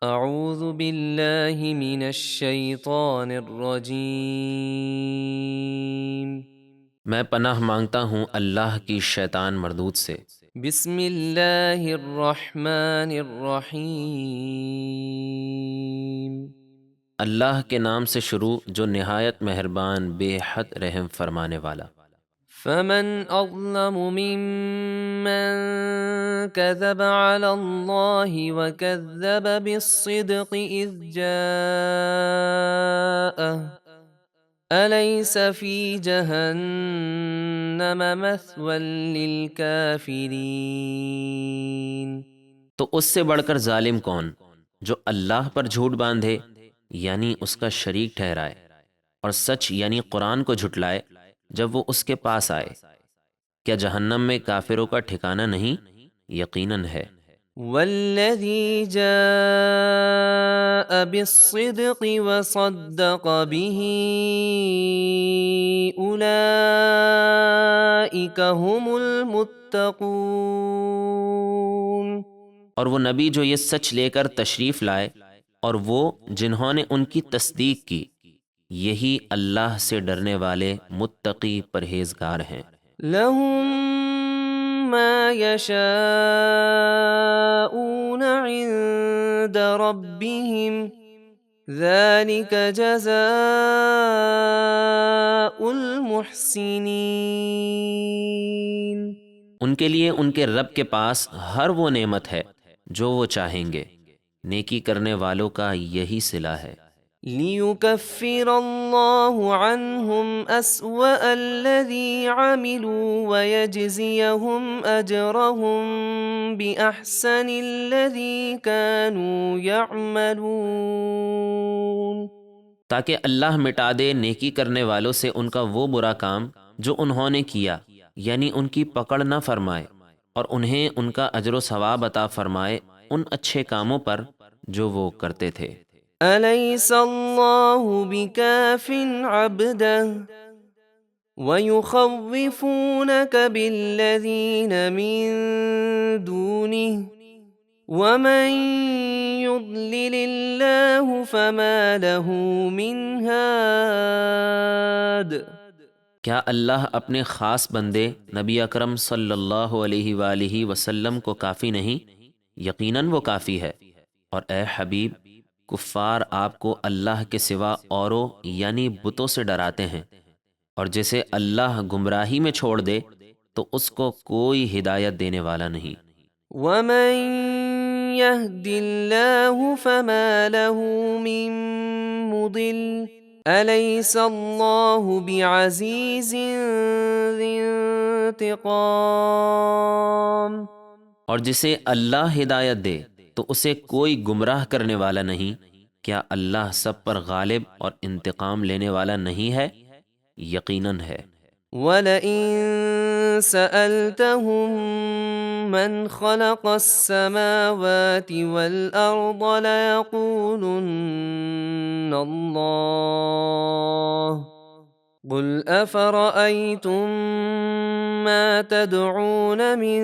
اعوذ باللہ من الشیطان الرجیم۔ میں پناہ مانگتا ہوں اللہ کی شیطان مردود سے۔ بسم اللہ الرحمن الرحیم۔ اللہ کے نام سے شروع جو نہایت مہربان بے حد رحم فرمانے والا۔ فمن اظلم ممن كذب على الله وكذب بالصدق اذ جاءه أليس في جهنم مثوى للكافرين۔ تو اس سے بڑھ کر ظالم کون جو اللہ پر جھوٹ باندھے یعنی اس کا شریک ٹھہرائے، اور سچ یعنی قرآن کو جھٹلائے جب وہ اس کے پاس آئے۔ کیا جہنم میں کافروں کا ٹھکانہ نہیں؟ یقیناً ہے۔ والذي جاء بالصدق وصدق به أولئك هم المتقون۔ اور وہ نبی جو یہ سچ لے کر تشریف لائے اور وہ جنہوں نے ان کی تصدیق کی، یہی اللہ سے ڈرنے والے متقی پرہیزگار ہیں۔ لهم ما يشاءون عند ربهم ذلك جزاء المحسنين۔ ان کے لیے ان کے رب کے پاس ہر وہ نعمت ہے جو وہ چاہیں گے، نیکی کرنے والوں کا یہی صلہ ہے۔ لِيُكَفِّرَ اللَّهُ عَنْهُمْ أَسْوَأَ الَّذِي عَمِلُوا وَيَجْزِيَهُمْ أَجْرَهُمْ بِأَحْسَنِ الَّذِي كَانُوا يَعْمَلُونَ۔ تاکہ اللہ مٹا دے نیکی کرنے والوں سے ان کا وہ برا کام جو انہوں نے کیا، یعنی ان کی پکڑ نہ فرمائے، اور انہیں ان کا اجر و ثواب عطا فرمائے ان اچھے کاموں پر جو وہ کرتے تھے۔ أَلَيْسَ اللَّهُ بِكَافٍ عَبْدَهُ وَيُخَوِّفُونَكَ بِالَّذِينَ مِن دُونِهِ وَمَن يُضْلِلِ اللَّهُ فَمَا لَهُ مِنْ هَادٍ۔ کیا اللہ اپنے خاص بندے نبی اکرم صلی اللہ علیہ وآلہ وسلم کو کافی نہیں؟ یقیناً وہ کافی ہے۔ اور اے حبیب، کفار آپ کو اللہ کے سوا اوروں یعنی بتوں سے ڈراتے ہیں، اور جسے اللہ گمراہی میں چھوڑ دے تو اس کو کوئی ہدایت دینے والا نہیں۔ وَمَن يَهْدِ اللَّهُ فَمَا لَهُ مِن مُّضِلٍّ أَلَيْسَ اللَّهُ بِعَزِيزٍ ذِي انتِقَامٍ۔ اور جسے اللہ ہدایت دے تو اسے کوئی گمراہ کرنے والا نہیں۔ کیا اللہ سب پر غالب اور انتقام لینے والا نہیں ہے؟ یقیناً ہے۔ وَلَئِن سَأَلْتَهُم مَّنْ خَلَقَ السَّمَاوَاتِ وَالْأَرْضَ لَيَقُولُنَّ اللَّهُ قُلْ أَفَرَأَيْتُم مَّا تَدْعُونَ مِن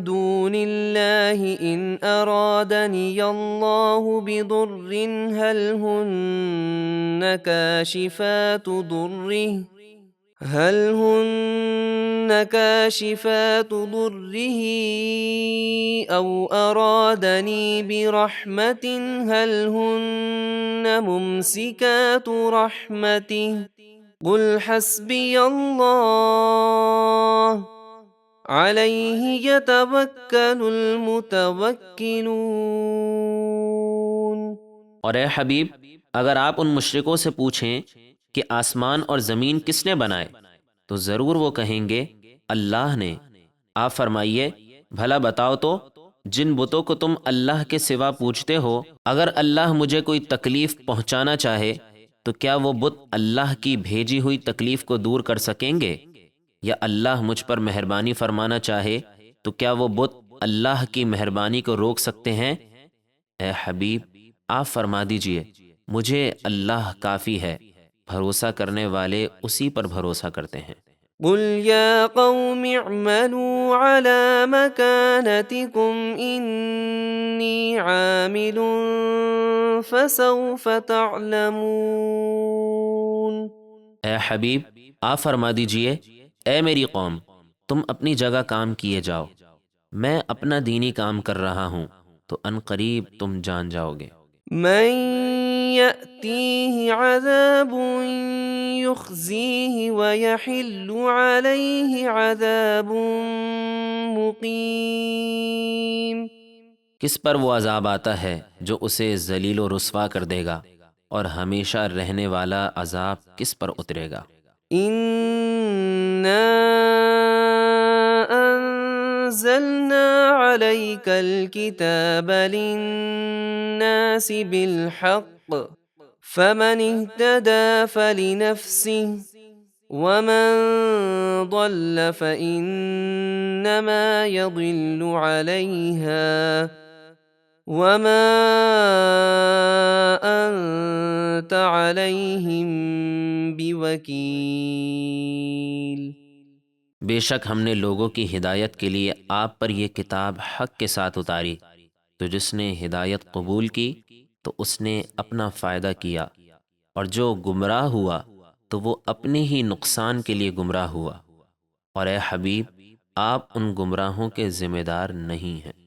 دُونِ اللَّهِ إِنْ أَرَادَنِيَ اللَّهُ بِضُرٍّ هَلْ هُنَّ كاشفات ضره أو أرادني برحمة هل هن ممسكات رحمته قل حسبي الله عليه يتوكل المتوكلون۔ اور اے حبیب، اگر آپ ان مشرکوں سے پوچھیں کہ آسمان اور زمین کس نے بنائے، تو ضرور وہ کہیں گے اللہ نے۔ آپ فرمائیے بھلا بتاؤ تو جن بتوں کو تم اللہ کے سوا پوچھتے ہو، اگر اللہ مجھے کوئی تکلیف پہنچانا چاہے تو کیا وہ بت اللہ کی بھیجی ہوئی تکلیف کو دور کر سکیں گے؟ یا اللہ مجھ پر مہربانی فرمانا چاہے تو کیا وہ بت اللہ کی مہربانی کو روک سکتے ہیں؟ اے حبیب، آپ فرما دیجئے مجھے اللہ کافی ہے، بھروسہ کرنے والے اسی پر بھروسہ کرتے ہیں۔ قل يا قوم اعملوا على مكانتكم إني عامل فسوف تعلمون۔ اے حبیب آپ فرما دیجئے اے میری قوم تم اپنی جگہ کام کیے جاؤ، میں اپنا دینی کام کر رہا ہوں تو ان قریب تم جان جاؤ گے۔ من يأتيه عذاب يخزيه ويحل عليه عذاب مقيم۔ کس پر وہ عذاب آتا ہے جو اسے ذلیل و رسوا کر دے گا، اور ہمیشہ رہنے والا عذاب کس پر اترے گا۔ إنا أنزلنا عليك الكتاب للناس بالحق فمن اهتدى فلنفسه ومن ضل فإنما يضل عليها وما أنت عليهم بوكيل۔ بے شک ہم نے لوگوں کی ہدایت کے لیے آپ پر یہ کتاب حق کے ساتھ اتاری، تو جس نے ہدایت قبول کی تو اس نے اپنا فائدہ کیا، اور جو گمراہ ہوا تو وہ اپنے ہی نقصان کے لیے گمراہ ہوا، اور اے حبیب آپ ان گمراہوں کے ذمہ دار نہیں ہیں۔